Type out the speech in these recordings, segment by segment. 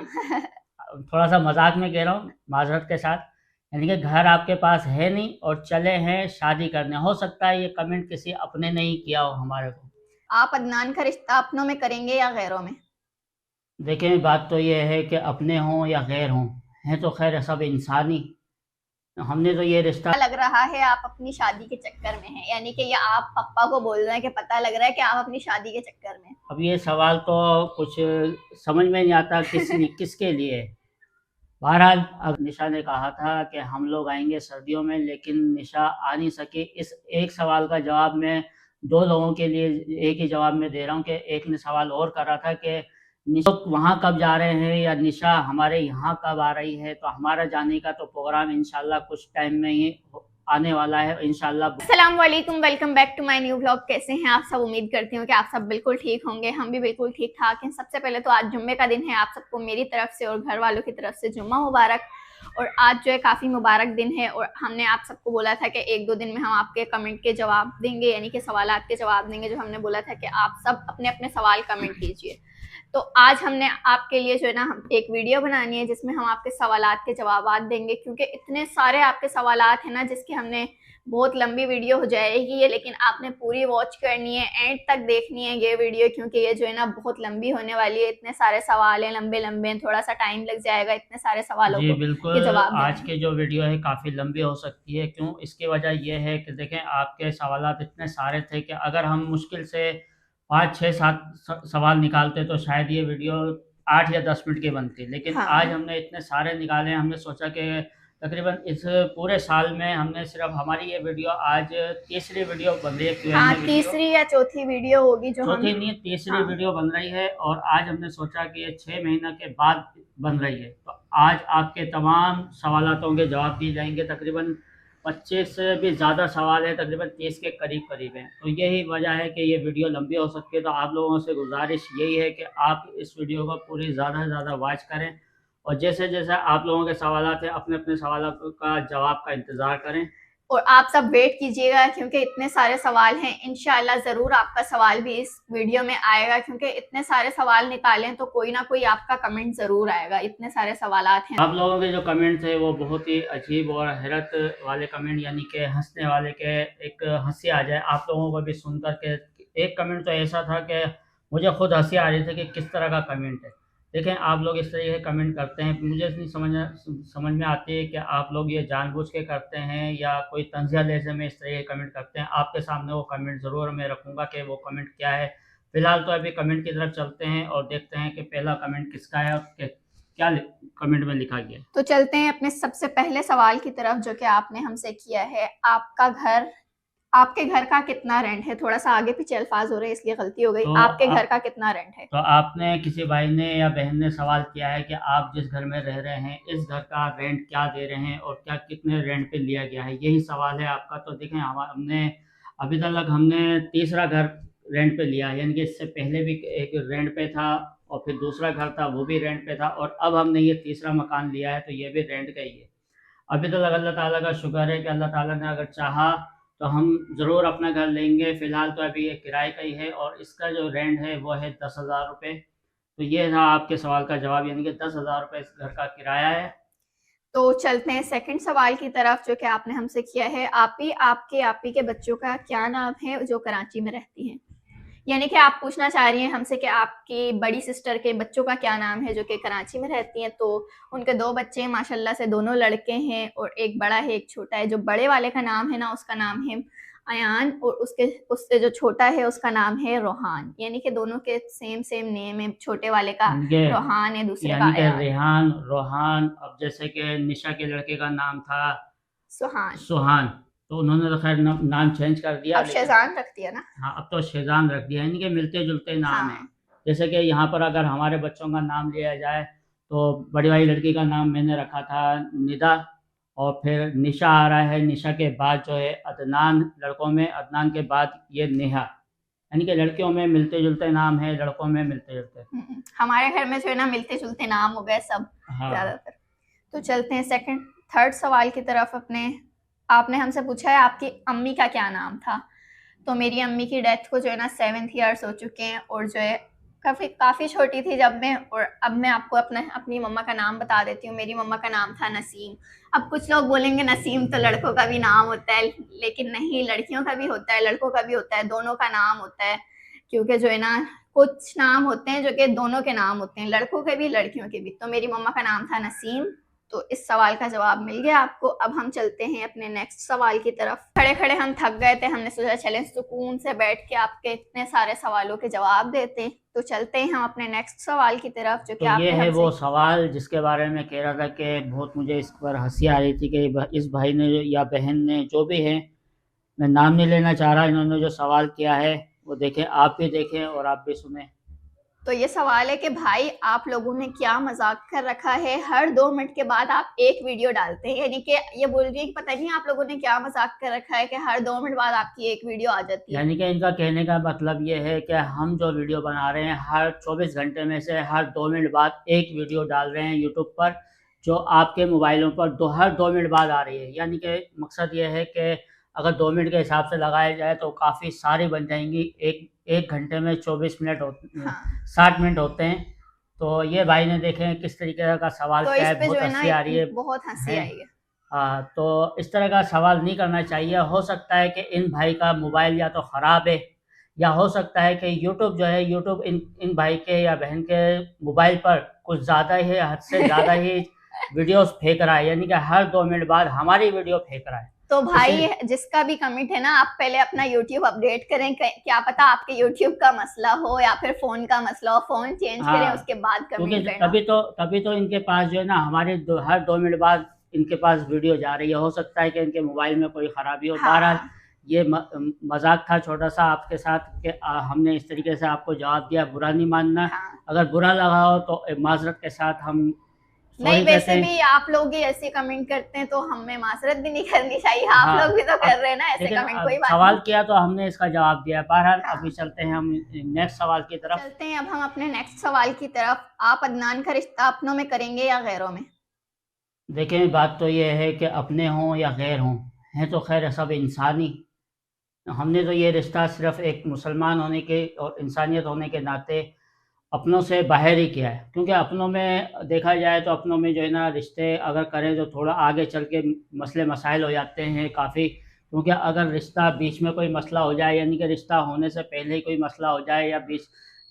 थोड़ा सा मजाक में कह रहा हूँ माजरत के साथ, यानी कि घर आपके पास है नहीं और चले हैं शादी करने। हो सकता है ये कमेंट किसी अपने ने ही किया हो हमारे को। आप अदनान का रिश्ता अपनों में करेंगे या गैरों में? देखिए बात तो ये है कि अपने हों या गैर हों, हैं तो खैर सब इंसान ही। हमने तो ये रिश्ता लग रहा है आप अपनी शादी के चक्कर में हैं, यानी कि ये आप पापा को बोल रहे हैं कि पता लग रहा है कि आप अपनी शादी के चक्कर में हैं। अब ये सवाल तो कुछ समझ में नहीं आता किसके लिए है। बहरहाल अब निशा ने कहा था कि हम लोग आएंगे सर्दियों में, लेकिन निशा आ नहीं सकी। इस एक सवाल का जवाब मैं दो लोगों के लिए एक ही जवाब में दे रहा हूँ कि एक ने सवाल और कर रहा था कि निशा वहाँ कब जा रहे हैं या निशा हमारे यहाँ कब आ रही है। तो हमारा जाने का तो प्रोग्राम इंशाल्लाह कुछ टाइम में ही आने वाला है इंशाल्लाह। अस्सलाम वालेकुम, welcome back to my new vlog. कैसे हैं आप सब? उम्मीद करती हूँ कि आप सब बिल्कुल ठीक होंगे। हम भी बिल्कुल ठीक ठाक हैं। सबसे पहले तो आज जुम्मे का दिन है, आप सबको मेरी तरफ से और घर वालों की तरफ से जुम्मा मुबारक। और आज जो है काफ़ी मुबारक दिन है और हमने आप सबको बोला था कि एक दो दिन में हम आपके कमेंट के जवाब देंगे, यानी कि सवालात के जवाब देंगे। जो हमने बोला था कि आप सब अपने अपने सवाल कमेंट कीजिए। तो आज हमने आपके लिए जो है ना एक वीडियो बनानी है जिसमें हम आपके सवालात के जवाब देंगे, क्योंकि इतने सारे आपके सवालात हैं ना जिसके हमने बहुत लंबी वीडियो हो जाएगी ये, लेकिन आपने पूरी वॉच करनी है, एंड तक देखनी है ये वीडियो, क्योंकि ये जो है ना बहुत लंबी होने वाली है। इतने सारे सवाल हैं, लंबे लंबे, थोड़ा सा टाइम लग जाएगा इतने सारे सवालों जी को बिल्कुल, के जवाब आज देने में। की जो वीडियो है काफ़ी लंबी हो सकती है। क्यों? इसकी वजह ये है कि देखें आपके सवालात इतने सारे थे कि अगर हम मुश्किल से 5, 6, 7 सवाल निकालते तो शायद ये वीडियो 8 या 10 मिनट की बनती। लेकिन आज हाँ हमने इतने सारे निकाले, हमने सोचा कि तकरीबन इस पूरे साल में हमने सिर्फ हमारी ये वीडियो आज तीसरी वीडियो बन रही है, हाँ, Q&A वीडियो। तीसरी या चौथी वीडियो होगी जो हम। चौथी नहीं, तीसरी हाँ वीडियो बन रही है और आज हमने सोचा कि ये 6 महीना के बाद बन रही है। तो आज आपके तमाम सवालों के जवाब दिए जाएंगे। तकरीबन 25 से भी ज़्यादा सवाल हैं, तकरीबन 30 के करीब करीब हैं। तो यही वजह है कि ये वीडियो लंबी हो सकती है। तो आप लोगों से गुजारिश यही है कि आप इस वीडियो को पूरी ज़्यादा से ज़्यादा वॉच करें और जैसे जैसे आप लोगों के सवाल हैं अपने अपने सवालों का जवाब का इंतज़ार करें। और आप सब वेट कीजिएगा, क्योंकि इतने सारे सवाल हैं। इंशाल्लाह ज़रूर आपका सवाल भी इस वीडियो में आएगा, क्योंकि इतने सारे सवाल निकालें तो कोई ना कोई आपका कमेंट ज़रूर आएगा। इतने सारे सवालात हैं। आप लोगों के जो कमेंट थे वो बहुत ही अजीब और हैरत वाले कमेंट, यानी कि हंसने वाले के एक हंसी आ जाए आप लोगों को भी सुनकर के। एक कमेंट तो ऐसा था कि मुझे खुद हंसी आ रही थी कि किस तरह का कमेंट है। देखें आप लोग इस तरह के कमेंट करते हैं, मुझे नहीं समझ में आती है कि आप लोग ये जानबूझ के करते हैं या कोई तंजिया लहजे में इस तरह के कमेंट करते हैं। आपके सामने वो कमेंट ज़रूर मैं रखूँगा कि वो कमेंट क्या है। फिलहाल तो अभी कमेंट की तरफ चलते हैं और देखते हैं कि पहला कमेंट किसका है और क्या कमेंट में लिखा गया है। तो चलते हैं अपने सबसे पहले सवाल की तरफ, जो कि आपने हमसे किया है। आपके घर का कितना रेंट है? थोड़ा सा आगे पीछे अल्फाज हो रहे हैं इसलिए गलती हो गई। तो आपके घर का कितना रेंट है? तो आपने किसी भाई ने या बहन ने सवाल किया है कि आप जिस घर में रह रहे हैं इस घर का रेंट क्या दे रहे हैं और क्या कितने रेंट पे लिया गया है, यही सवाल है आपका। तो देखें हमने अभी तक हमने तीसरा घर रेंट पे लिया है, यानी कि इससे पहले भी एक रेंट पे था और फिर दूसरा घर था वो भी रेंट पे था और अब हमने ये तीसरा मकान लिया है तो ये भी रेंट का ही है। अभी तक अल्लाह ताला का शुक्र है कि अल्लाह ताला ने अगर चाहा तो हम ज़रूर अपना घर लेंगे। फ़िलहाल तो अभी ये किराए का ही है और इसका जो रेंट है वो है 10,000 रुपये। तो ये था आपके सवाल का जवाब, यानी कि 10,000 रुपये इस घर का किराया है। तो चलते हैं सेकंड सवाल की तरफ, जो कि आपने हमसे किया है। आपी के बच्चों का क्या नाम है जो कराची में रहती हैं? यानी कि आप पूछना चाह रही हैं हमसे कि आपकी बड़ी सिस्टर के बच्चों का क्या नाम है जो कि कराची में रहती हैं। तो उनके दो बच्चे हैं माशाल्लाह से, दोनों लड़के हैं और एक बड़ा है एक छोटा है। जो बड़े वाले का नाम है ना उसका नाम है अयान और उससे जो छोटा है उसका नाम है रोहान। यानी कि दोनों के सेम नेम है। छोटे वाले का रोहान है, दूसरे का यानी कि अयान। रेहान रोहान। अब जैसे कि निशा के लड़के का नाम था सुहान। सुहान, तो उन्होंने तो खैर नाम चेंज कर दिया, अब शेजान रख दिया ना। हाँ अब तो शेजान रख दिया, यानी कि मिलते जुलते नाम है। हाँ जैसे कि यहाँ पर अगर हमारे बच्चों का नाम लिया जाए तो बड़ी वाली लड़की का नाम मैंने रखा था निदा और फिर निशा आ रहा है, निशा के बाद जो है अदनान, लड़कों में अदनान के बाद ये नेहा। यानी कि लड़कियों में मिलते जुलते नाम है, लड़कों में मिलते जुलते। हमारे घर में जो है ना मिलते जुलते नाम हो गए सब हाँ ज्यादातर। तो चलते हैं थर्ड सवाल की तरफ। आपने हमसे पूछा है आपकी अम्मी का क्या नाम था। तो मेरी अम्मी की डेथ को जो है ना 7 ईयर्स हो चुके हैं और जो है काफ़ी छोटी थी जब मैं, और अब मैं आपको अपनी मम्मा का नाम बता देती हूँ। मेरी मम्मा का नाम था नसीम। अब कुछ लोग बोलेंगे नसीम तो लड़कों का भी नाम होता है, लेकिन नहीं, लड़कियों का भी होता है, लड़कों का भी होता है, दोनों का नाम होता है। क्योंकि जो है ना, कुछ नाम होते हैं जो कि दोनों के नाम होते हैं, लड़कों के भी लड़कियों के भी। तो मेरी मम्मा का नाम था नसीम। तो इस सवाल का जवाब मिल गया आपको। अब हम चलते हैं अपने नेक्स्ट सवाल की तरफ। खड़े खड़े हम थक गए थे, हमने सोचा चलें सुकून से बैठ के आपके इतने सारे सवालों के जवाब देते। तो चलते हैं हम अपने नेक्स्ट सवाल की तरफ, जो कि तो ये आपने है वो हमसे। सवाल जिसके बारे में कह रहा था कि बहुत मुझे इस पर हंसी आ रही थी कि इस भाई ने या बहन ने, जो भी है, मैं नाम नहीं लेना चाह रहा, इन्होंने जो सवाल किया है वो देखें, आप भी देखें और आप भी सुने। तो ये सवाल है कि भाई आप लोगों ने क्या मजाक कर रखा है, हर 2 मिनट के बाद आप एक वीडियो डालते हैं। यानी कि ये बोल रही है कि पता नहीं आप लोगों ने क्या मजाक कर रखा है कि हर 2 मिनट बाद आपकी एक वीडियो आ जाती है। यानी कि इनका कहने का मतलब ये है कि हम जो वीडियो बना रहे हैं हर 24 घंटे में से हर 2 मिनट बाद एक वीडियो डाल रहे हैं यूट्यूब पर, जो आपके मोबाइलों पर हर 2 मिनट बाद आ रही है। यानी कि मकसद ये है कि अगर 2 मिनट के हिसाब से लगाया जाए तो काफ़ी सारी बन जाएंगी। एक एक घंटे में 24 मिनट हाँ। 60 मिनट होते हैं। तो ये भाई ने देखें किस तरीके का सवाल तो किया इस है, पे जो बहुत है हंसी आ रही ना, है। बहुत हंसी हैं? आई है। हाँ, तो इस तरह का सवाल नहीं करना चाहिए। हो सकता है कि इन भाई का मोबाइल या तो ख़राब है, या हो सकता है कि यूट्यूब जो है, यूट्यूब इन इन भाई के या बहन के मोबाइल पर कुछ ज़्यादा ही, हद से ज़्यादा ही वीडियोस फेंक रहा है। यानी कि हर 2 मिनट बाद हमारी वीडियो फेंक रहा है। तो इसी भाई जिसका भी कमेंट है ना, आप पहले अपना YouTube अपडेट करें। क्या पता आपके YouTube का मसला हो या फिर फोन का मसला हो, फोन चेंज करें हाँ, उसके बाद क्योंकि कमेंट करना। तभी तो इनके पास जो है ना, हर 2 मिनट बाद इनके पास वीडियो जा रही है। हो सकता है कि इनके मोबाइल में कोई ख़राबी हो। बहरहाल, हाँ। ये मजाक था छोटा सा आपके साथ कि हमने इस तरीके से आपको जवाब दिया, बुरा नहीं मानना। हाँ। अगर बुरा लगा हो तो माजरत के साथ हम नहीं, सॉरी कहते वैसे हैं। भी आप लोग ही ऐसे कमेंट करते हैं तो हमें माजरत भी नहीं करनी चाहिए। आप हाँ, लोग भी तो अब कर रहे हैं ना ऐसे लेकिन कमेंट, अब कोई बात सवाल नहीं। किया तो हमने इसका जवाब दिया है। बहरहाल, अभी हाँ। चलते हैं हम नेक्स्ट सवाल की तरफ। चलते हैं अब हम अपने नेक्स्ट सवाल की तरफ। आप अदनान का रिश्ता अपनों में करेंगे या गैरों में? देखें, बात तो ये है कि अपने हों या गैर हों, हैं तो खैर सब इंसान ही। हमने तो ये रिश्ता सिर्फ एक मुसलमान होने के और इंसानियत होने के नाते अपनों से बाहर ही किया है। क्योंकि अपनों में देखा जाए तो अपनों में जो है ना, रिश्ते अगर करें तो थोड़ा आगे चल के मसले मसाइल हो जाते हैं काफ़ी। क्योंकि अगर रिश्ता बीच में कोई मसला हो जाए, यानी कि रिश्ता होने से पहले ही कोई मसला हो जाए, या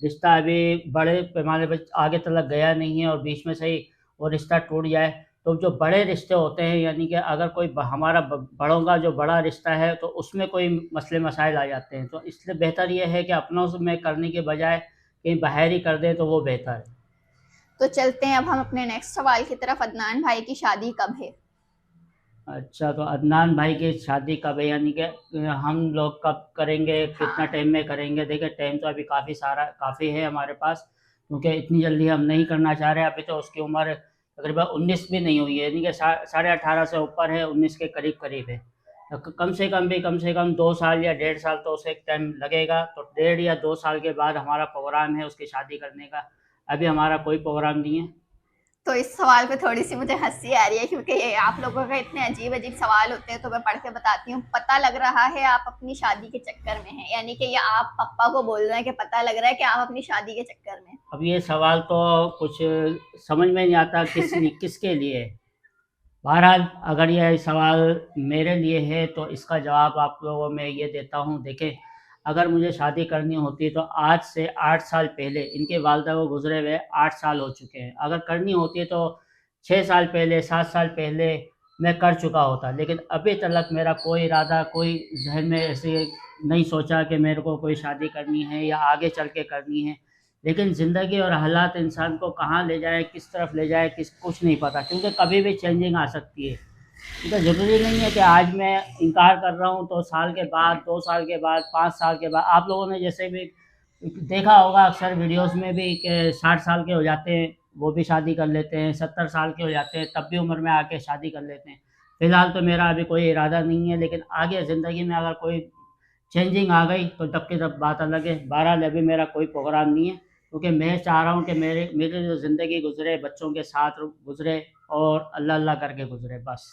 रिश्ता अभी बड़े पैमाने पर आगे तक गया नहीं है और बीच में से ही वो रिश्ता टूट जाए, तो जो बड़े रिश्ते होते हैं, यानी कि अगर कोई हमारा बड़ों का जो बड़ा रिश्ता है तो उसमें कोई मसले मसाइल आ जाते हैं। तो इसलिए बेहतर ये है कि अपनों में करने के बजाय कहीं बाहर ही कर दें तो वो बेहतर है। तो चलते हैं अब हम अपने नेक्स्ट सवाल की तरफ। अदनान भाई की शादी कब है? अच्छा, तो अदनान भाई की शादी कब है, यानी कि हम लोग कब करेंगे, कितना हाँ। टाइम में करेंगे? देखिए, टाइम तो अभी काफ़ी है हमारे पास, क्योंकि इतनी जल्दी हम नहीं करना चाह रहे। अभी तो उसकी उम्र तकरीबन 19 भी नहीं हुई है, यानी कि 18.5 से ऊपर है, 19 के करीब करीब है। तो कम से कम 2 साल या 1.5 साल तो उसे टाइम लगेगा। तो 1.5 या 2 साल के बाद हमारा प्रोग्राम है उसकी शादी करने का। अभी हमारा कोई प्रोग्राम नहीं है। तो इस सवाल पे थोड़ी सी मुझे हंसी आ रही है, क्योंकि ये आप लोगों का इतने अजीब अजीब सवाल होते हैं। तो मैं पढ़ के बताती हूँ। पता लग रहा है आप अपनी शादी के चक्कर में हैं। यानी कि ये आप पापा को बोल रहे हैं कि पता लग रहा है कि आप अपनी शादी के चक्कर में हैं। अब ये सवाल तो कुछ समझ में नहीं आता किसके लिए है। बहरहाल, अगर यह सवाल मेरे लिए है तो इसका जवाब आप लोगों में ये देता हूँ। देखें, अगर मुझे शादी करनी होती तो आज से 8 साल पहले, इनके वालिदा को गुजरे हुए 8 साल हो चुके हैं, अगर करनी होती है तो 6 साल पहले, 7 साल पहले मैं कर चुका होता। लेकिन अभी तक मेरा कोई इरादा, कोई जहन में ऐसे नहीं सोचा कि मेरे को कोई शादी करनी है या आगे चल के करनी है। लेकिन ज़िंदगी और हालात इंसान को कहाँ ले जाए, किस तरफ ले जाए, कुछ नहीं पता, क्योंकि कभी भी चेंजिंग आ सकती है। तो ज़रूरी नहीं है कि आज मैं इनकार कर रहा हूँ तो साल के बाद, 2 साल के बाद, 5 साल के बाद, आप लोगों ने जैसे भी देखा होगा अक्सर वीडियोस में भी कि 60 साल के हो जाते हैं वो भी शादी कर लेते हैं, 70 साल के हो जाते हैं तब भी उम्र में आके शादी कर लेते हैं। फ़िलहाल तो मेरा अभी कोई इरादा नहीं है, लेकिन आगे ज़िंदगी में अगर कोई चेंजिंग आ गई तो तब की तब बात अलग है। बहरहाल, अभी मेरा कोई प्रोग्राम नहीं है, क्योंकि मैं चाह रहा हूँ कि मेरी जो ज़िंदगी गुजरे बच्चों के साथ गुजरे और अल्लाह अल्लाह करके गुजरे, बस।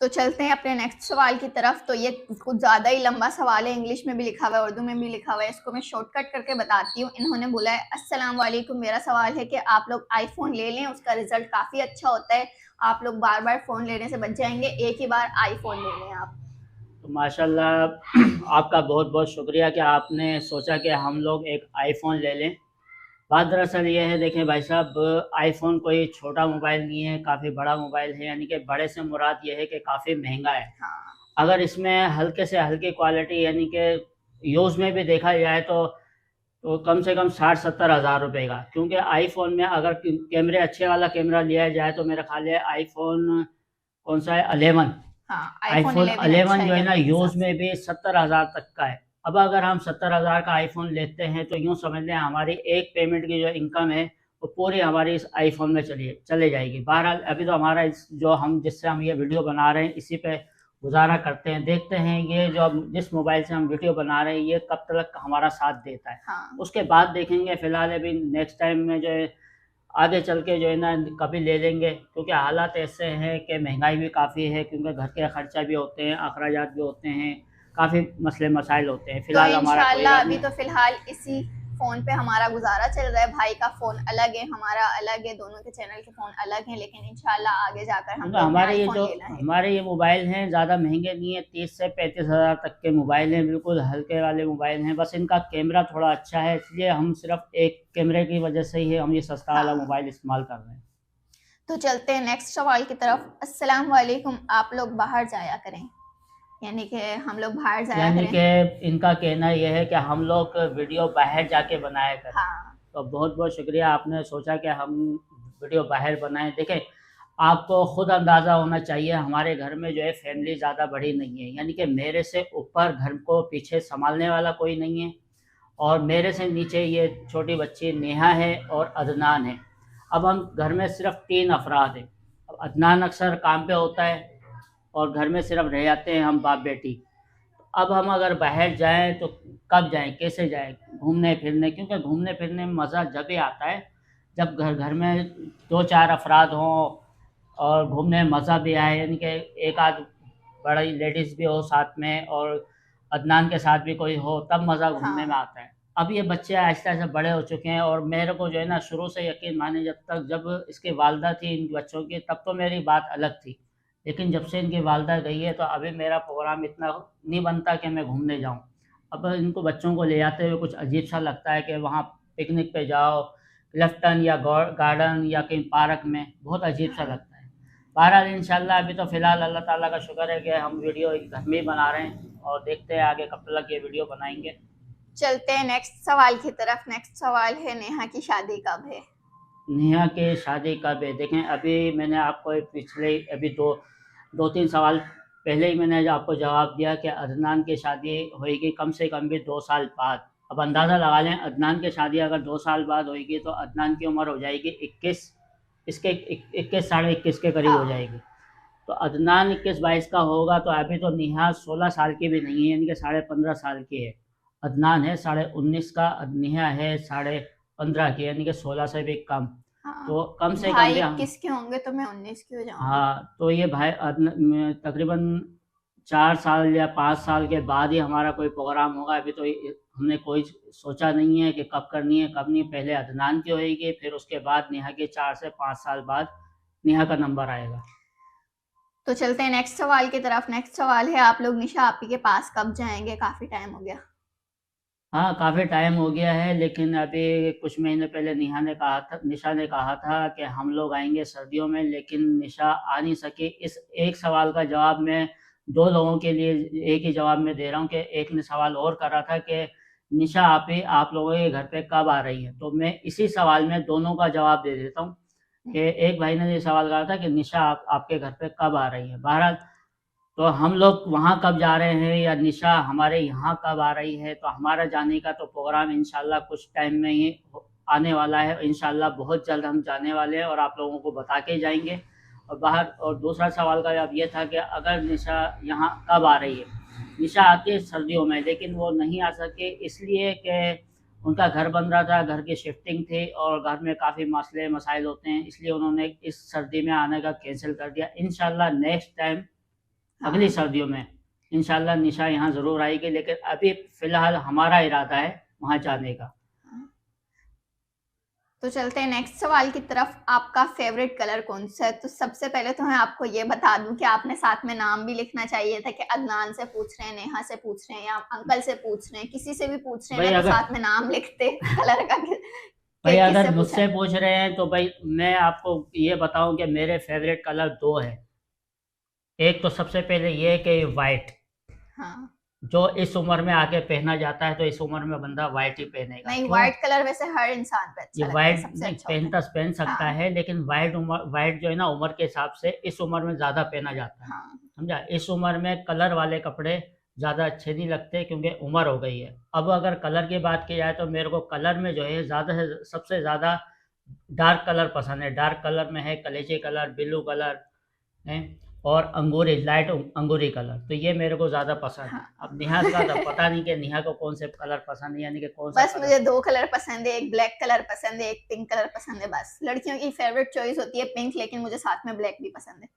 तो चलते हैं अपने नेक्स्ट सवाल की तरफ। तो ये कुछ ज़्यादा ही लंबा सवाल है, इंग्लिश में भी लिखा हुआ है, उर्दू में भी लिखा हुआ है, इसको मैं शॉर्टकट करके बताती हूँ। इन्होंने बोला है, अस्सलाम वालेकुम, मेरा सवाल है कि आप लोग आईफोन ले लें, उसका रिजल्ट काफ़ी अच्छा होता है, आप लोग बार बार फ़ोन लेने से बच जाएंगे, एक ही बार आईफोन ले लें आप। तो माशाल्लाह आपका बहुत बहुत शुक्रिया कि आपने सोचा कि हम लोग एक आईफ़ोन ले लें। बात दरअसल ये है, देखें भाई साहब, आईफ़ोन कोई छोटा मोबाइल नहीं है, काफ़ी बड़ा मोबाइल है, यानी कि बड़े से मुराद ये है कि काफ़ी महंगा है। हाँ, अगर इसमें हल्के से हल्की क्वालिटी यानी कि यूज़ में भी देखा जाए तो कम से कम 60-70 हज़ार रुपए का, क्योंकि आईफ़ोन में अगर कैमरे अच्छे वाला कैमरा लिया जाए तो मेरा ख्याल है आईफ़ोन कौन सा है, 11। हाँ, आईफोन आईफ़ोन 11 अच्छा 11 है जो है ना कैमरे के हिसाब यूज़ से। में भी 70,000 तक का है। अब अगर हम 70,000 का आईफ़ोन लेते हैं तो यूँ समझ लें हमारी एक पेमेंट की जो इनकम है वो पूरी हमारी इस आईफ़ोन में चले जाएगी। बहरहाल अभी तो हमारा इस जो हम जिससे हम ये वीडियो बना रहे हैं इसी पे गुज़ारा करते हैं। देखते हैं ये जो जिस मोबाइल से हम वीडियो बना रहे हैं ये कब तक हमारा साथ देता है। हाँ, उसके बाद देखेंगे, फ़िलहाल अभी नेक्स्ट टाइम में जो है आगे चल के जो है ना कभी ले लेंगे, क्योंकि हालात ऐसे हैं कि महंगाई भी काफ़ी है, क्योंकि घर के खर्चा भी होते हैं, अखराजात भी होते हैं, काफ़ी मसले मसाइल होते हैं। तो फ़िलहाल हमारा कोई इंशाल्लाह बात अभी नहीं। तो फिलहाल इसी फोन पे हमारा गुजारा चल रहा है। भाई का फोन अलग है, हमारा अलग है, दोनों के चैनल के फोन अलग हैं, लेकिन इंशाल्लाह आगे जाकर हम क्योंकि लोग ने आईफोन लेना है। हमारे ये मोबाइल हैं ज़्यादा महंगे नहीं है, 30 से 35 हज़ार तक के मोबाइल हैं, बिल्कुल हल्के वाले मोबाइल हैं। बस इनका कैमरा थोड़ा अच्छा है, इसलिए हम सिर्फ एक कैमरे की वजह से ही हम ये सस्ता वाला हाँ, मोबाइल इस्तेमाल कर रहे हैं। तो चलते हैं नेक्स्ट सवाल की तरफ। अस्सलाम वालेकुम, आप लोग बाहर जाया करें, यानी कि हम लोग बाहर जाया यानी करें। कि इनका कहना यह है कि हम लोग वीडियो बाहर जाके बनाया करें। हाँ, तो बहुत बहुत शुक्रिया, आपने सोचा कि हम वीडियो बाहर बनाएं। देखें, आपको खुद अंदाज़ा होना चाहिए हमारे घर में जो है फैमिली ज़्यादा बड़ी नहीं है, यानी कि मेरे से ऊपर घर को पीछे संभालने वाला कोई नहीं है, और मेरे से नीचे ये छोटी बच्ची नेहा है और अदनान है। अब हम घर में सिर्फ 3 अफराद हैं। अब अदनान अक्सर काम पे होता है और घर में सिर्फ रह जाते हैं हम बाप बेटी। अब हम अगर बाहर जाएँ तो कब जाएँ, कैसे जाएँ घूमने फिरने, क्योंकि घूमने फिरने में मज़ा जब ही आता है जब घर घर में 2-4 अफराद हों और घूमने में मज़ा भी आए, यानी कि एक आध बड़ी लेडीज़ भी हो साथ में और अदनान के साथ भी कोई हो, तब मज़ा घूमने में हाँ, आता है। अब ये बच्चे आहिस्ता-आहिस्ता बड़े हो चुके हैं और मेरे को जो है ना शुरू से यकीन मानिए, जब इसकी वालिदा थी इन बच्चों की तब तो मेरी बात अलग थी। लेकिन जब से इनकी वालिदा गई है तो अभी मेरा प्रोग्राम इतना नहीं बनता कि मैं घूमने जाऊँ। अब इनको बच्चों को ले जाते हुए कुछ अजीब-सा लगता है कि वहाँ पिकनिक पे जाओ, क्लिफ्टन या गार्डन या कहीं पार्क में, बहुत अजीब-सा लगता है। बहरहाल इंशाल्लाह अभी तो फ़िलहाल अल्लाह ताला का शुक्र है कि हम वीडियो घर में ही बना रहे हैं और देखते हैं आगे कब तक ये वीडियो बनाएँगे। चलते हैं नेक्स्ट सवाल की तरफ। नेक्स्ट सवाल है, नेहा की शादी कब है? नेहा की शादी कब है? देखें, अभी मैंने आपको पिछले अभी 2-3 सवाल पहले ही मैंने आपको जवाब दिया कि अदनान की शादी होएगी कम से कम भी 2 साल बाद। अब अंदाज़ा लगा लें, अदनान की शादी अगर 2 साल बाद होएगी तो अदनान की उम्र हो जाएगी 21, इसके 21 साढ़े 21 के करीब हो हाँ, जाएगी। तो अदनान 21-22 का होगा तो अभी तो नेहा 16 साल की भी नहीं है, यानी कि साढ़े 15 साल की है। अदनान है साढ़े 19 का, नेहा है साढ़े 15 की, यानी कि 16 से भी कम। हाँ, तो कम से कम भाई भी हम 21 के होंगे तो मैं 19 की हो जाऊंगी। हाँ, तो ये भाई तकरीबन 4 साल या 5 साल के बाद ही हमारा कोई प्रोग्राम होगा। अभी तो हमने कोई सोचा नहीं है कि कब करनी है कब नहीं। पहले अदनान की होएगी, फिर उसके बाद नेहा के 4 से 5 साल बाद नेहा का नंबर आएगा। तो चलते हैं नेक्स्ट सवाल की तरफ। नेक्स्ट सवाल है, आप लोग निशा आपी के पास कब जाएंगे? काफी टाइम हो गया। हाँ, काफ़ी टाइम हो गया है, लेकिन अभी कुछ महीने पहले निशा ने कहा था कि हम लोग आएँगे सर्दियों में, लेकिन निशा आ नहीं सकी। इस एक सवाल का जवाब मैं 2 लोगों के लिए एक ही जवाब में दे रहा हूँ कि एक ने सवाल और करा था कि निशा आप लोगों के घर पे कब आ रही हैं? तो मैं इसी सवाल में दोनों का जवाब दे देता हूँ कि एक भाई ने ये सवाल करा था कि निशा आपके घर पे कब आ रही हैं? बहरहाल, तो हम लोग वहाँ कब जा रहे हैं या निशा हमारे यहाँ कब आ रही है, तो हमारा जाने का तो प्रोग्राम इंशाल्लाह कुछ टाइम में ही आने वाला है। इंशाल्लाह बहुत जल्द हम जाने वाले हैं और आप लोगों को बता के जाएँगे। और दूसरा सवाल का जवाब ये था कि अगर निशा यहाँ कब आ रही है? निशा आती है सर्दियों में, लेकिन वो नहीं आ सके इसलिए कि उनका घर बन रहा था, घर की शिफ्टिंग थी और घर में काफ़ी मसले मसाइल होते हैं, इसलिए उन्होंने इस सर्दी में आने का कैंसल कर दिया। इंशाल्लाह नेक्स्ट टाइम हाँ। अगली सर्दियों में इंशाल्लाह निशा यहाँ ज़रूर आएगी, लेकिन अभी फ़िलहाल हमारा इरादा है वहाँ जाने का। तो चलते हैं नेक्स्ट सवाल की तरफ। आपका फेवरेट कलर कौन सा है? तो सबसे पहले तो मैं आपको ये बता दूं कि आपने साथ में नाम भी लिखना चाहिए था कि अदनान से पूछ रहे हैं, नेहा से पूछ रहे हैं, या अंकल से पूछ रहे हैं, किसी से भी पूछ रहे भाई हैं ना, तो अगर साथ में नाम लिखते कलर का भाई किससे अगर पूछा मुझसे है। पूछ रहे हैं तो भाई मैं आपको ये बताऊं कि मेरे फेवरेट कलर दो है। एक तो सबसे पहले ये है कि वाइट, हाँ, जो इस उम्र में आके पहना जाता है, तो इस उम्र में बंदा वाइट ही पहनेगा। नहीं, क्यों? व्हाइट कलर वैसे हर इंसान पे ये अच्छा लगता है, वाइट सबसे नहीं अच्छा होता है। पहन सकता हाँ, है, लेकिन वाइट उम्र, वाइट जो है ना उम्र के हिसाब से इस उम्र में ज़्यादा पहना जाता है। हाँ, समझा? इस उम्र में कलर वाले कपड़े ज़्यादा अच्छे नहीं लगते, क्योंकि उम्र हो गई है। अब अगर कलर की बात की जाए तो मेरे को कलर में जो है ज़्यादा से सबसे ज़्यादा डार्क कलर पसंद है। डार्क कलर में है कलेजे कलर, ब्लू कलर है, और अंगूरी, लाइट अंगूरी कलर, तो ये मेरे को ज़्यादा पसंद है। हाँ। अब नेहा का तो पता नहीं कि नेहा को कौन से कलर पसंद है, यानी कि कौन सा बस कलर। मुझे 2 कलर पसंद है, एक ब्लैक कलर पसंद है, एक पिंक कलर पसंद है। बस लड़कियों की फेवरेट चॉइस होती है पिंक, लेकिन मुझे साथ में ब्लैक भी पसंद है।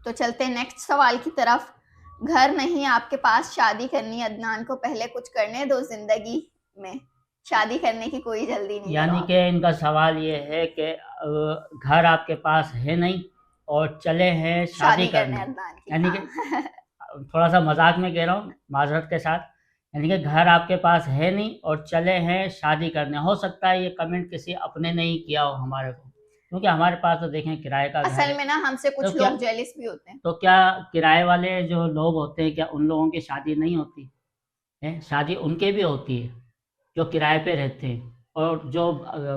तो चलते हैं नेक्स्ट सवाल की तरफ। घर नहीं, आपके पास शादी करनी है, अदनान को पहले कुछ करने दो जिंदगी में, शादी करने की कोई जल्दी नहीं, करो यानी आप। कि इनका सवाल ये है कि घर आपके पास है नहीं और चले हैं शादी शादी करने करने। अदनान की, यानी कि हाँ। थोड़ा सा मजाक में कह रहा हूँ, माजरत के साथ। यानी कि घर आपके पास है नहीं और चले हैं शादी करने। हो सकता है ये कमेंट किसी अपने ने ही किया हो हमारे को, क्योंकि हमारे पास तो देखें किराए का घर असल है। में ना हमसे तो कुछ क्या लोग जेलिस भी होते हैं। तो क्या किराए वाले जो लोग होते हैं, क्या उन लोगों की शादी नहीं होती है? शादी उनके भी होती है जो किराए पे रहते हैं, और जो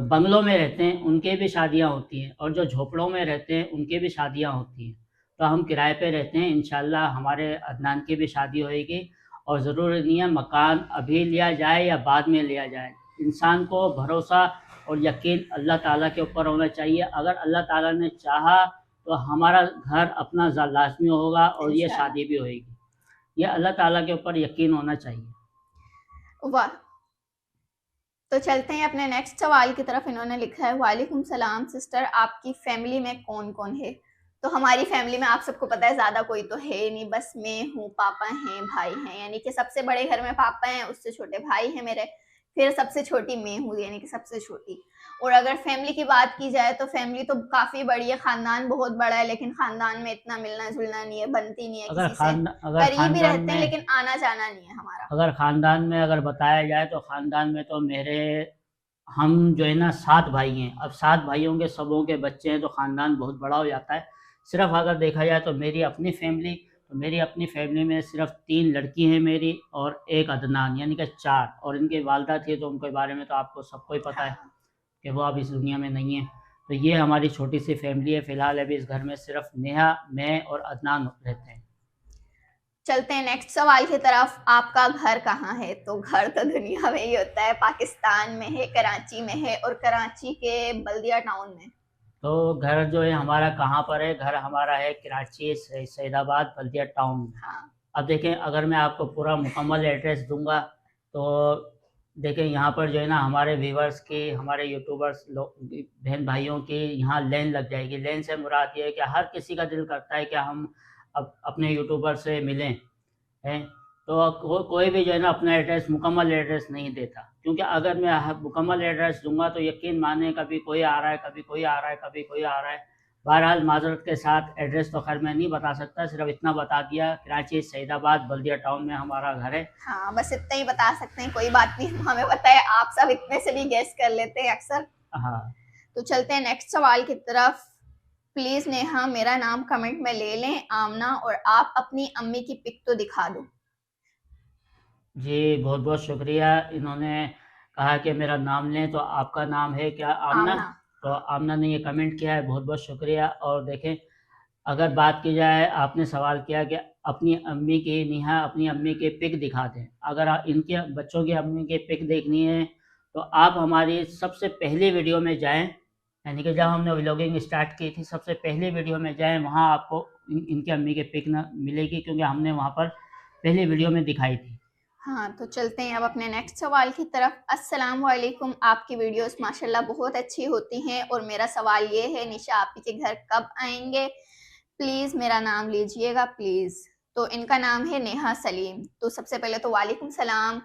बंगलों में रहते हैं उनके भी शादियां होती हैं, और जो झोपड़ों में रहते हैं उनके भी शादियां होती हैं। तो हम किराए पे रहते हैं, इंशाल्लाह हमारे अदनान की भी शादी होएगी। और ज़रूरी नहीं है मकान अभी लिया जाए या बाद में लिया जाए। इंसान को भरोसा और यकीन अल्लाह ताला के ऊपर होना चाहिए। अगर अल्लाह ताला ने चाहा तो हमारा घर अपना लाजमी होगा और ये इंशाल्लाह। शादी भी होएगी। ये अल्लाह ताला के ऊपर यकीन होना चाहिए। वाह। तो चलते हैं अपने नेक्स्ट सवाल की तरफ। इन्होंने लिखा है, वालेकुम सलाम सिस्टर, आपकी फैमिली में कौन कौन है? तो हमारी फैमिली में आप सबको पता है ज़्यादा कोई तो है नहीं, बस मैं हूँ, पापा हैं, भाई हैं, यानी कि सबसे बड़े घर में पापा हैं, उससे छोटे भाई हैं मेरे, फिर सबसे छोटी मैं हूँ, यानी कि सबसे छोटी। और अगर फैमिली की बात की जाए तो फैमिली तो काफ़ी बड़ी है, ख़ानदान बहुत बड़ा है, लेकिन ख़ानदान में इतना मिलना जुलना नहीं है, बनती नहीं है किसी से। अगर करीब ही खानदान रहते हैं, में लेकिन आना जाना नहीं है हमारा। अगर ख़ानदान में अगर बताया जाए तो ख़ानदान में तो मेरे हम जो है ना 7 भाई हैं। अब 7 भाइयों के सबों के बच्चे हैं, तो ख़ानदान बहुत बड़ा हो जाता है। सिर्फ अगर देखा जाए तो मेरी अपनी फैमिली में सिर्फ 3 लड़की हैं मेरी, और एक अदनान, यानी कि 4। और इनकी वालदा थी, तो उनके बारे में तो आपको सबको ही पता है कि वो अब इस दुनिया में नहीं है। तो ये हमारी छोटी सी फैमिली है। फ़िलहाल अभी इस घर में सिर्फ नेहा, मैं और अदनान रहते हैं। चलते हैं नेक्स्ट सवाल की तरफ। आपका घर कहाँ है? तो घर तो दुनिया में ही होता है, पाकिस्तान में है, कराची में है, और कराची के बल्दिया टाउन में। तो घर जो है हमारा कहाँ पर है? घर हमारा है कराची सैदाबाद बल्दिया टाउन में। हाँ, अब देखें, अगर मैं आपको पूरा मुकम्मल एड्रेस दूंगा तो देखें यहाँ पर जो है ना हमारे व्यूवर्स की, हमारे यूट्यूबर्स लोग, बहन भाइयों की यहाँ लाइन लग जाएगी। लाइन से मुराद ये है कि हर किसी का दिल करता है कि हम अपने यूट्यूबर से मिलें हैं। तो कोई भी जो है ना अपना एड्रेस, मुकम्मल एड्रेस नहीं देता, क्योंकि अगर मैं मुकम्मल एड्रेस दूंगा तो यकीन माने कभी कोई आ रहा है, कभी कोई आ रहा है, कभी कोई आ रहा है। बहरहाल माजरत के साथ एड्रेस तो खैर मैं नहीं बता सकता, सिर्फ इतना बता दिया, कराची सैदाबाद बल्दिया टाउन में हमारा घर है। हाँ, बस इतना ही बता सकते हैं, कोई बात नहीं, हमें पता है, आप सब इतने से भी गेस कर लेते हैं अक्सर। हाँ तो चलते हैं नेक्स्ट सवाल की तरफ। प्लीज नेहा, मेरा नाम कमेंट में ले लें, आमना, और आप अपनी अम्मी की पिक तो दिखा दो। जी, बहुत बहुत शुक्रिया। इन्होंने कहा कि मेरा नाम लें, तो आपका नाम है क्या? आमना। आमना। तो आमना ने ये कमेंट किया है, बहुत बहुत शुक्रिया। और देखें, अगर बात की जाए, आपने सवाल किया कि अपनी अम्मी की, नेहा अपनी अम्मी की पिक दिखा दें। अगर इनके बच्चों की अम्मी की पिक देखनी है तो आप हमारी सबसे पहली वीडियो में जाएं, यानी कि जब हमने व्लॉगिंग स्टार्ट की थी, सबसे पहली वीडियो में जाएं, वहाँ आपको इनकी अम्मी की पिक ना मिलेगी, क्योंकि हमने वहाँ पर पहली वीडियो में दिखाई थी। हाँ, तो चलते हैं अब अपने नेक्स्ट सवाल की तरफ। अस्सलाम वालेकुम, आपकी वीडियोस माशाल्लाह बहुत अच्छी होती हैं, और मेरा सवाल ये है, निशा आपी के घर कब आएंगे? प्लीज़ मेरा नाम लीजिएगा प्लीज़। तो इनका नाम है नेहा सलीम। तो सबसे पहले तो वालेकुम सलाम,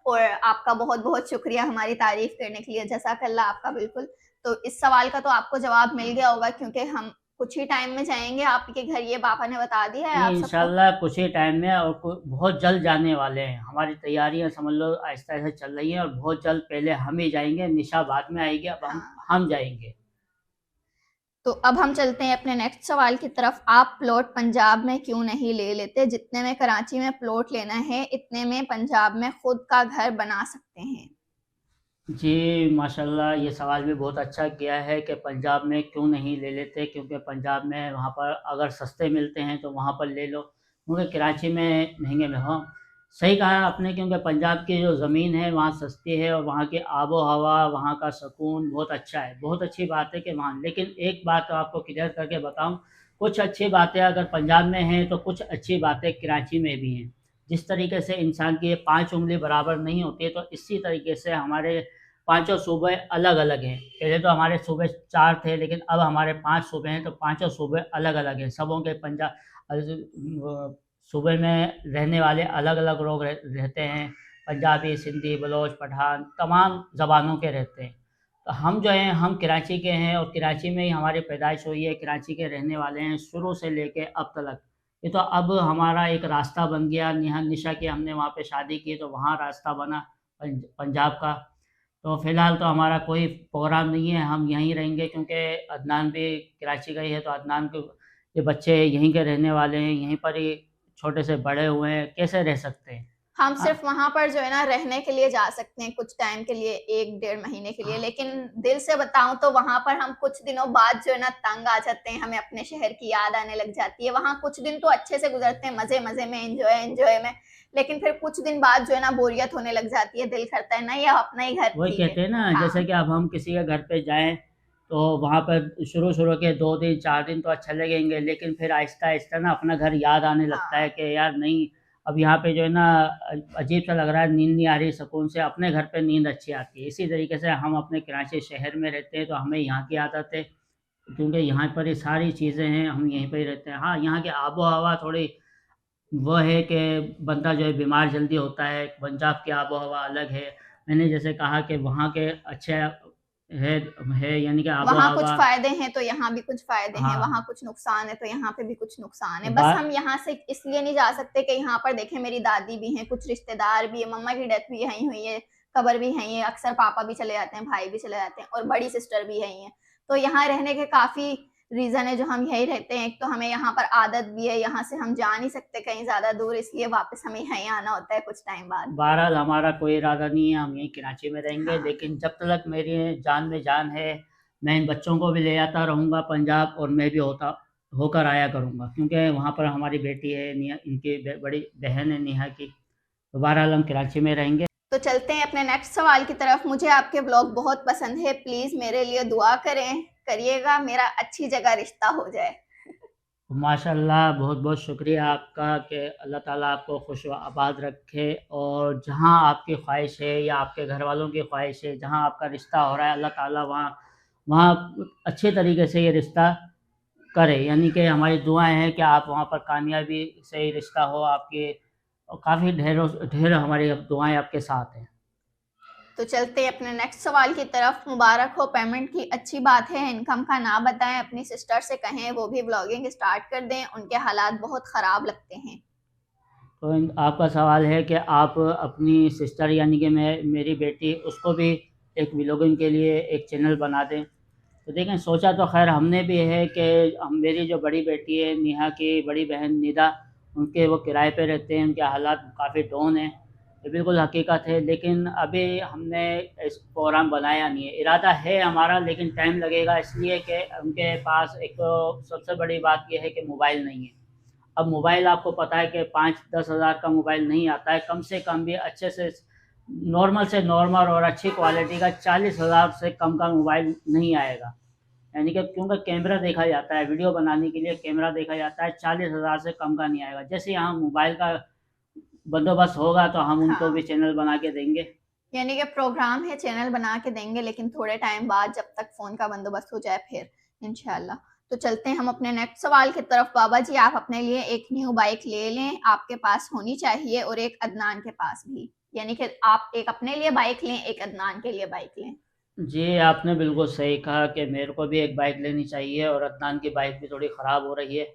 और आपका बहुत बहुत शुक्रिया हमारी तारीफ करने के लिए, जज़ाकल्लाह आपका। बिल्कुल, तो इस सवाल का तो आपको जवाब मिल गया होगा, क्योंकि हम कुछ ही टाइम में जाएंगे आपके घर, ये पापा ने बता दिया है नहीं, आप सबको। इंशाल्लाह कुछ ही टाइम में, और बहुत जल्द जाने वाले हैं। हमारी तैयारियां समझ लो आहिस्ता आहिस्ता चल रही हैं, और बहुत जल्द पहले हम ही जाएंगे, निशा बाद में आएगी, अब हाँ, हम जाएंगे। तो अब हम चलते हैं अपने नेक्स्ट सवाल की तरफ। आप प्लॉट पंजाब में क्यों नहीं ले लेते? जितने में कराची में प्लॉट लेना है, इतने में पंजाब में खुद का घर बना सकते हैं। जी माशाल्लाह, ये सवाल भी बहुत अच्छा किया है कि पंजाब में क्यों नहीं ले लेते, क्योंकि पंजाब में वहाँ पर अगर सस्ते मिलते हैं तो वहाँ पर ले लो, क्योंकि कराची में महंगे में हो। सही कहा आपने, क्योंकि पंजाब की जो ज़मीन है वहाँ सस्ती है, और वहाँ की आबो हवा, वहाँ का सुकून बहुत अच्छा है। बहुत अच्छी बात है कि वहाँ, लेकिन एक बात तो आपको क्लियर करके बताऊँ, कुछ अच्छी बातें अगर पंजाब में हैं तो कुछ अच्छी बातें कराची में भी हैं। जिस तरीके से इंसान की ये 5 उँगली बराबर नहीं होती है, तो इसी तरीके से हमारे पाँचों सूबे अलग अलग हैं। पहले तो हमारे सूबे 4 थे, लेकिन अब हमारे 5 सूबे हैं, तो पाँचों सूबे अलग अलग हैं। सबों के सूबे में रहने वाले अलग अलग लोग रहते हैं। पंजाबी, सिंधी, बलोच, पठान, तमाम ज़बानों के रहते हैं। तो हम जो हैं, हम कराची के हैं, और कराची में ही हमारी पैदाइश हुई है, कराची के रहने वाले हैं शुरू से लेके अब तक। ये तो अब हमारा एक रास्ता बन गया। निशा की हमने वहाँ पे शादी की, तो वहाँ रास्ता बना पंजाब का। तो फ़िलहाल तो हमारा कोई प्रोग्राम नहीं है, हम यहीं रहेंगे, क्योंकि अदनान भी कराची का ही है, तो अदनान के ये बच्चे यहीं के रहने वाले हैं, यहीं पर ही छोटे से बड़े हुए हैं, कैसे रह सकते हैं। हम हाँ, सिर्फ वहां पर जो है ना रहने के लिए जा सकते हैं, कुछ टाइम के लिए, 1 डेढ़ महीने के लिए। हाँ, लेकिन दिल से बताऊं तो वहां पर हम कुछ दिनों बाद जो है ना तंग आ जाते हैं, हमें अपने शहर की याद आने लग जाती है। वहां कुछ दिन तो अच्छे से गुजरते हैं, मजे मजे में, एंजॉय एंजॉय में, लेकिन फिर कुछ दिन बाद जो है ना बोरियत होने लग जाती है, दिल करता है नहीं, अब अपना ही घर वही ठीक है। कहते हैं ना, जैसे हाँ, कि अब हम किसी के घर पे जाएँ, तो वहाँ पर शुरू-शुरू के 2 दिन, 4 दिन तो अच्छा लगेंगे, लेकिन फिर आहिस्ता-आहिस्ता ना अपना घर याद आने लगता है हाँ, कि यार नहीं, अब यहाँ पे जो है ना अजीब-सा लग रहा है, नींद नहीं आ रही सुकून से। अपने घर पे नींद अच्छी आती है। इसी तरीके से हम अपने कराची शहर में रहते हैं, तो हमें यहाँ की आदत है, क्योंकि यहाँ पर ये सारी चीज़ें हैं, हम यहीं पे ही रहते हैं। हाँ, यहाँ की आबो-हवा थोड़ी वो है कि बंदा जो है बीमार जल्दी होता है, पंजाब की आबो-हवा अलग है। मैंने जैसे कहा कि वहाँ के अच्छे है, यानी कि वहाँ कुछ आबो-हवा। फायदे हैं तो यहाँ भी कुछ फायदे हैं, वहाँ हाँ, कुछ नुकसान है तो यहाँ पे भी कुछ नुकसान है। बस बात हम यहाँ से इसलिए नहीं जा सकते कि यहाँ पर देखें मेरी दादी भी हैं, कुछ रिश्तेदार भी है, मम्मा की डेथ भी यहीं हुई है, कब्र भी यहीं है, अक्सर पापा भी चले जाते हैं, भाई भी चले जाते हैं, और बड़ी सिस्टर भी यहीं है। तो यहाँ रहने के काफी रीजन है जो हम यहीं रहते हैं। एक तो हमें यहाँ पर आदत भी है, यहाँ से हम जा नहीं सकते कहीं ज्यादा दूर, इसलिए वापस हमें यहीं आना होता है कुछ टाइम बाद। बहरहाल हमारा कोई इरादा नहीं है, हम यहीं कराची में रहेंगे, हाँ, लेकिन जब तक मेरी जान में जान है, मैं इन बच्चों को भी ले आता रहूँगा पंजाब, और मैं भी होकर आया करूँगा, क्योंकि वहाँ पर हमारी बेटी है, निया, इनकी बड़ी बहन है नेहा की। तो बहरहाल हम कराची में रहेंगे। तो चलते हैं अपने नेक्स्ट सवाल की तरफ। मुझे आपके ब्लॉग बहुत पसंद है, प्लीज मेरे लिए दुआ करिएगा, मेरा अच्छी जगह रिश्ता हो जाए। माशाल्लाह, बहुत बहुत शुक्रिया आपका कि अल्लाह ताला आपको खुश व आबाद रखे, और जहाँ आपकी ख्वाहिश है या आपके घर वालों की ख्वाहिश है, जहाँ आपका रिश्ता हो रहा है, अल्लाह ताला वहाँ वहाँ अच्छे तरीके से ये रिश्ता करे। यानी कि हमारी दुआएं हैं कि आप वहाँ पर कामयाबी से ही रिश्ता हो आपके, और काफ़ी ढेर हमारी अब दुआएं आपके साथ हैं। तो चलते हैं अपने नेक्स्ट सवाल की तरफ। मुबारक हो पेमेंट की, अच्छी बात है। इनकम का ना बताएं, अपनी सिस्टर से कहें वो भी ब्लॉगिंग स्टार्ट कर दें, उनके हालात बहुत ख़राब लगते हैं। तो आपका सवाल है कि आप अपनी सिस्टर, यानी कि मेरी बेटी, उसको भी एक व्लॉगिंग के लिए एक चैनल बना दें। तो देखें, सोचा तो खैर हमने भी है कि हम, मेरी जो बड़ी बेटी है, नेहा की बड़ी बहन निदा, उनके वो किराए पे रहते हैं, उनके हालात काफ़ी डाउन हैं, ये बिल्कुल हकीकत है। लेकिन अभी हमने इस प्रोग्राम बनाया नहीं है, इरादा है हमारा, लेकिन टाइम लगेगा, इसलिए कि उनके पास एक तो सबसे बड़ी बात यह है कि मोबाइल नहीं है। अब मोबाइल आपको पता है कि 5-10 हज़ार का मोबाइल नहीं आता है, कम से कम भी अच्छे से नॉर्मल से नॉर्मल और अच्छी क्वालिटी का 40,000 से कम का मोबाइल नहीं आएगा। यानी कि क्योंकि कैमरा देखा जाता है, वीडियो बनाने के लिए कैमरा देखा जाता है, 40,000 से कम का नहीं आएगा। जैसे यहाँ मोबाइल का बंदोबस्त होगा तो हम उनको भी हाँ, चैनल बना के देंगे। यानी कि प्रोग्राम है, चैनल बना के देंगे, लेकिन थोड़े टाइम बाद जब तक फ़ोन का बंदोबस्त हो जाए फिर इंशाल्लाह। तो चलते हैं हम अपने नेक्स्ट सवाल की तरफ। बाबा जी, आप अपने लिए एक न्यू बाइक ले लें, आपके पास होनी चाहिए, और एक अदनान के पास भी, यानी कि आप एक अपने लिए बाइक लें, एक अदनान के लिए बाइक लें। जी, आपने बिल्कुल सही कहा कि मेरे को भी एक बाइक लेनी चाहिए और अदनान की बाइक भी थोड़ी ख़राब हो रही है।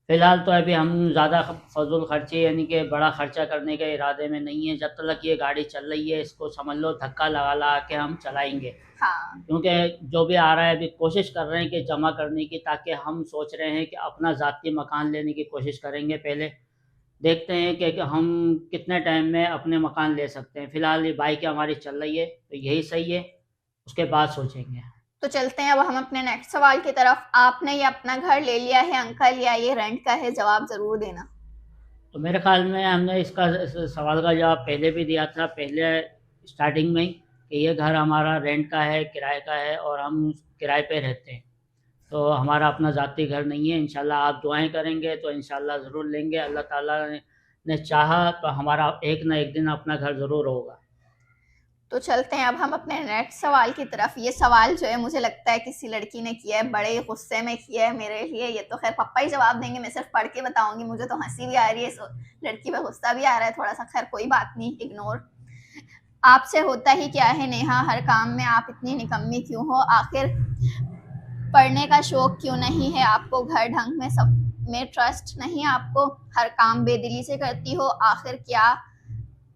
फ़िलहाल तो अभी हम ज़्यादा फ़ज़ूल ख़र्ची यानी कि बड़ा ख़र्चा करने के इरादे में नहीं है। जब तक ये गाड़ी चल रही है इसको समझ लो धक्का लगा लगा के हम चलाएँगे। हाँ, क्योंकि जो भी आ रहा है अभी कोशिश कर रहे हैं कि जमा करने की, ताकि हम सोच रहे हैं कि अपना ज़ाती मकान लेने की कोशिश करेंगे पहले। देखते हैं कि हम कितने टाइम में अपने मकान ले सकते हैं। फ़िलहाल ये बाइक हमारी चल रही है तो यही सही है, उसके बाद सोचेंगे। तो चलते हैं अब हम अपने नेक्स्ट सवाल की तरफ। आपने ये अपना घर ले लिया है अंकल, या ये रेंट का है? जवाब ज़रूर देना। तो मेरे ख़्याल में हमने इसका सवाल का जवाब पहले भी दिया था, पहले स्टार्टिंग में ही, कि ये घर हमारा रेंट का है, किराए का है और हम किराए पे रहते हैं। तो हमारा अपना ज़ाती घर नहीं है। इंशाल्लाह आप दुआएँ करेंगे तो इंशाल्लाह ज़रूर लेंगे। अल्लाह ताला ने चाहा तो हमारा एक ना एक दिन अपना घर ज़रूर होगा। तो चलते हैं अब हम अपने नेक्स्ट सवाल की तरफ। ये सवाल जो है मुझे लगता है किसी लड़की ने किया है, बड़े गुस्से में किया है मेरे लिए। ये तो खैर पापा ही जवाब देंगे, मैं सिर्फ पढ़ के बताऊंगी। मुझे तो हंसी भी आ रही है, लड़की पे गुस्सा भी आ रहा है थोड़ा सा। खैर कोई बात नहीं, इग्नोर। आपसे होता ही क्या है नेहा, हर काम में आप इतनी निकम्मी क्यों हो? आखिर पढ़ने का शौक क्यों नहीं है आपको? घर ढंग में सब में ट्रस्ट नहीं आपको? हर काम बेदिली से करती हो? आखिर क्या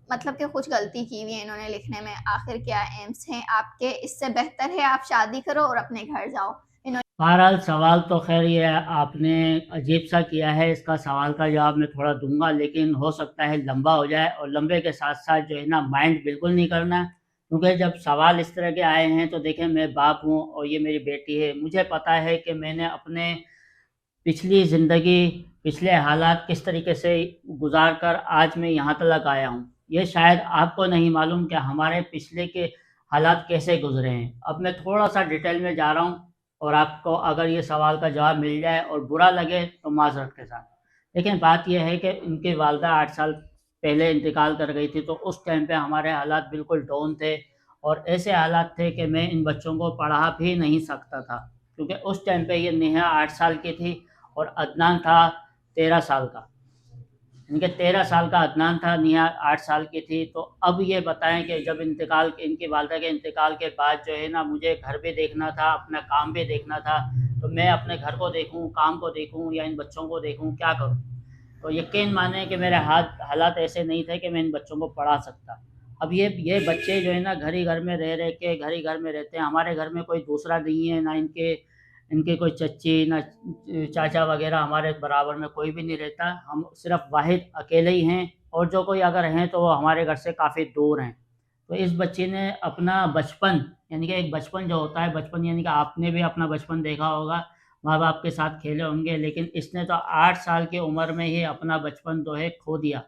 मतलब कि कुछ गलती की हुई है इन्होंने लिखने में। आखिर क्या एम्स हैं आपके? इससे बेहतर है आप शादी करो और अपने घर जाओ। बहरहाल सवाल तो ख़ैर ये आपने अजीब सा किया है, इसका सवाल का जवाब मैं थोड़ा दूँगा, लेकिन हो सकता है लंबा हो जाए, और लंबे के साथ-साथ जो है ना माइंड बिल्कुल नहीं करना। क्योंकि जब सवाल इस तरह के आए हैं तो देखें, मैं बाप हूँ और ये मेरी बेटी है। मुझे पता है कि मैंने अपने पिछली ज़िंदगी, पिछले हालात किस तरीके से गुज़ार कर आज मैं यहाँ तक आया हूँ। ये शायद आपको नहीं मालूम कि हमारे पिछले के हालात कैसे गुज़रे हैं। अब मैं थोड़ा-सा डिटेल में जा रहा हूँ और आपको अगर ये सवाल का जवाब मिल जाए और बुरा लगे तो माज़रत के साथ। लेकिन बात ये है कि इनकी वालिदा 8 साल पहले इंतकाल कर गई थी, तो उस टाइम पे हमारे हालात बिल्कुल डाउन थे और ऐसे हालात थे कि मैं इन बच्चों को पढ़ा भी नहीं सकता था। क्योंकि उस टाइम पे ये नेहा 8 साल की थी और अदनान था 13 साल का। इनके 13 साल का अदनान था, नेहा 8 साल की थी। तो अब ये बताएं कि जब इनकी वालिदा के इंतकाल के बाद जो है ना, मुझे घर भी देखना था, अपना काम भी देखना था। तो मैं अपने घर को देखूं, काम को देखूं या इन बच्चों को देखूं, क्या करूं? तो यकीन माने कि मेरे हालात ऐसे नहीं थे कि मैं इन बच्चों को पढ़ा सकता। अब ये बच्चे जो है ना, घर ही घर में रह के घर ही घर में रहते हैं। हमारे घर में कोई दूसरा नहीं है, ना इनके इनके कोई चच्ची, ना चाचा वगैरह, हमारे बराबर में कोई भी नहीं रहता। हम सिर्फ वाहिद अकेले ही हैं, और जो कोई अगर हैं तो वो हमारे घर से काफ़ी दूर हैं। तो इस बच्ची ने अपना बचपन, यानी कि एक बचपन जो होता है, बचपन यानी कि आपने भी अपना बचपन देखा होगा, माँ बाप के साथ खेले होंगे, लेकिन इसने तो 8 साल की उम्र में ही अपना बचपन जो है खो दिया।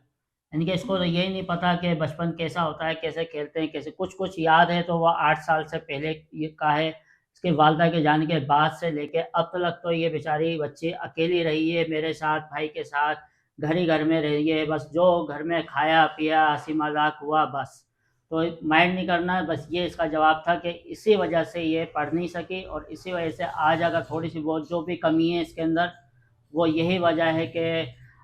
यानी कि इसको तो यही नहीं पता कि बचपन कैसा होता है, कैसे खेलते हैं, कैसे कुछ कुछ याद है तो वो 8 साल से पहले ये का है। इसके वालिदा के जाने के बाद से लेके अब तक तो ये बेचारी बच्ची अकेली रही है, मेरे साथ, भाई के साथ, घर ही घर में रही है। बस जो घर में खाया पिया, हंसी मजाक हुआ, बस। तो माइंड नहीं करना, बस ये इसका जवाब था कि इसी वजह से ये पढ़ नहीं सकी, और इसी वजह से आज अगर थोड़ी सी बहुत जो भी कमी है इसके अंदर, वो यही वजह है कि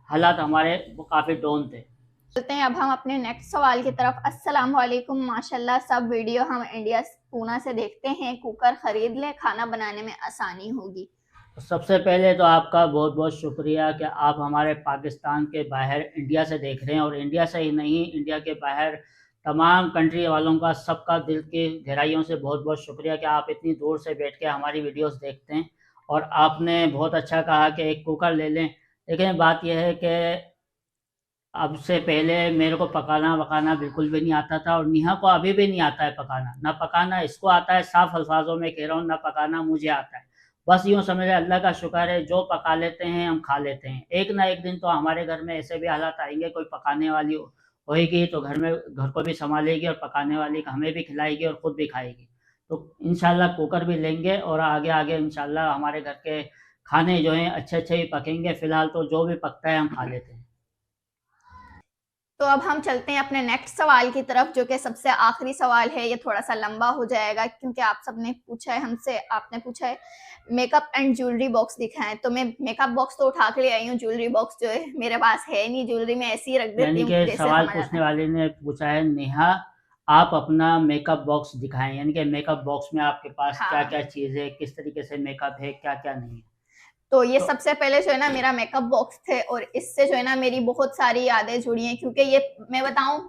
हालात हमारे वो काफ़ी डाउन थे। चलते हैं अब हम अपने नेक्स्ट सवाल की तरफ। अस्सलाम वालेकुम, माशाल्लाह सब वीडियो हम इंडिया पूना से देखते हैं। कुकर खरीद लें, खाना बनाने में आसानी होगी। तो सबसे पहले तो आपका बहुत बहुत शुक्रिया कि आप हमारे पाकिस्तान के बाहर इंडिया से देख रहे हैं, और इंडिया से ही नहीं, इंडिया के बाहर तमाम कंट्री वालों का, सबका दिल की गहराइयों से बहुत बहुत शुक्रिया कि आप इतनी दूर से बैठ के हमारी वीडियोस देखते हैं। और आपने बहुत अच्छा कहा कि एक कुकर ले लें, लेकिन बात यह है कि अब से पहले मेरे को पकाना वकाना बिल्कुल भी नहीं आता था, और नेहा को अभी भी नहीं आता है पकाना। ना पकाना इसको आता है, साफ अल्फाजों में कह रहा हूँ, ना पकाना मुझे आता है। बस यूँ समझ अल्लाह का शुक्र है, जो पका लेते हैं हम खा लेते हैं। एक ना एक दिन तो हमारे घर में ऐसे भी हालात आएंगे, कोई पकाने वाली होएगी तो घर को भी संभालेगी, और पकाने वाली हमें भी खिलाएगी और ख़ुद भी खाएगी। तो इंशाल्लाह कुकर भी लेंगे, और आगे आगे इंशाल्लाह हमारे घर के खाने जो हैं अच्छे अच्छे ही पकेंगे। फ़िलहाल तो जो भी पकता है हम खा लेते हैं। तो अब हम चलते हैं अपने नेक्स्ट सवाल की तरफ, जो कि सबसे आखिरी सवाल है। ये थोड़ा सा लंबा हो जाएगा क्योंकि आप सबने पूछा है हमसे, आपने पूछा है मेकअप एंड ज्वेलरी बॉक्स दिखाएं। तो मैं मेकअप बॉक्स तो उठा के ले आई हूँ, ज्वेलरी बॉक्स जो है मेरे पास है नहीं, ज्वेलरी में ऐसे ही रख देती यानी हूँ कि जैसे सवाल समझ आता पूछने है। वाले ने पूछा है, नेहा आप अपना मेकअप बॉक्स दिखाएं, यानी कि मेकअप बॉक्स में आपके पास क्या हाँ, क्या चीज़ है, किस तरीके से मेकअप है, क्या क्या नहीं है। तो ये तो सबसे पहले जो है ना मेरा मेकअप बॉक्स थे, और इससे जो है ना मेरी बहुत सारी यादें जुड़ी हैं, क्योंकि ये मैं बताऊं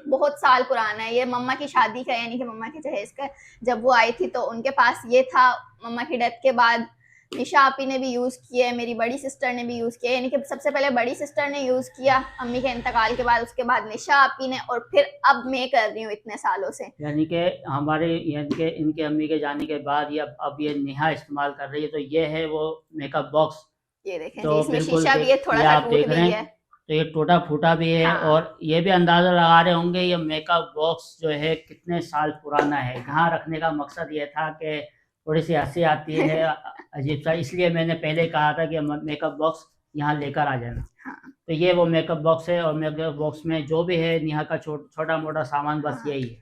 बहुत साल पुराना है। ये मम्मा की शादी का, यानी कि मम्मा के जहेज का, जब वो आई थी तो उनके पास ये था। मम्मा की डेथ के बाद निशा आपी ने भी यूज़ किया है, मेरी बड़ी सिस्टर ने भी यूज़ किया, यानी कि सबसे पहले बड़ी सिस्टर ने यूज़ किया अम्मी के इंतकाल के बाद, उसके बाद निशा आपी ने, और फिर अब मैं कर रही हूँ इतने सालों से। यानी कि हमारे, यानी कि इनके अम्मी के जाने के बाद ये अब ये नेहा इस्तेमाल कर रही है। तो ये है वो मेकअप बॉक्स। ये देखें जी, तो इसमें बिल्कुल शीशा भी है, थोड़ा ये सा आप टूट देख रहे भी हैं, है। तो ये टूटा फूटा भी है। हाँ, और ये भी अंदाज़ा लगा रहे होंगे ये मेकअप बॉक्स जो है कितने साल पुराना है। यहाँ रखने का मकसद ये था कि थोड़ी सी हंसी आती है अजीब सा, इसलिए मैंने पहले कहा था कि मेकअप बॉक्स यहाँ लेकर आ जाना। हाँ, तो ये वो मेकअप बॉक्स है, और मेकअप बॉक्स में जो भी है नेहा का छोटा मोटा सामान बस हाँ। यही है।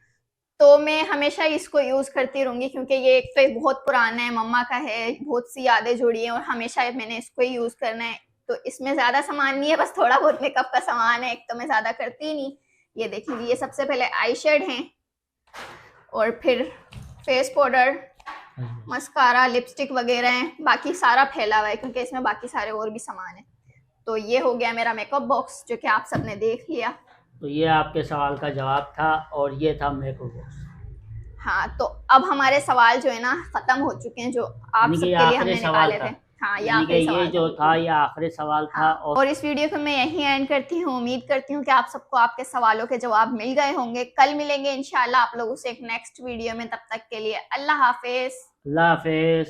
तो मैं हमेशा इसको यूज़ करती रहूँगी, क्योंकि ये एक तो बहुत पुराना है, मम्मा का है, बहुत सी यादें जुड़ी हैं, और हमेशा मैंने इसको ही यूज़ करना है। तो इसमें ज़्यादा सामान नहीं है, बस थोड़ा बहुत मेकअप का सामान है, एक तो मैं ज़्यादा करती ही नहीं। ये देखेंगे, ये सबसे पहले आई शेड हैं, और फिर फेस पाउडर, मस्कारा, लिपस्टिक वगैरह हैं, बाकी सारा फैला हुआ है क्योंकि इसमें बाकी सारे और भी सामान है। तो ये हो गया मेरा मेकअप बॉक्स, जो कि आप सबने देख लिया। तो ये आपके सवाल का जवाब था, और ये था मेकअप बॉक्स। हाँ, तो अब हमारे सवाल जो है ना खत्म हो चुके हैं, जो आप यानी कि ये सबके लिए आखिरी हमने सवाल निकाले था। थे। हाँ, ये यानी कि आखिरी ये सवाल जो था। था ये आखिरी सवाल था। हाँ, और इस वीडियो को मैं यहीं एंड करती हूँ। उम्मीद करती हूँ कि आप सबको आपके सवालों के जवाब मिल गए होंगे। कल मिलेंगे इंशाल्लाह आप लोगों से एक नेक्स्ट वीडियो में। तब तक के लिए अल्लाह हाफिज। अल्लाह हाफिज।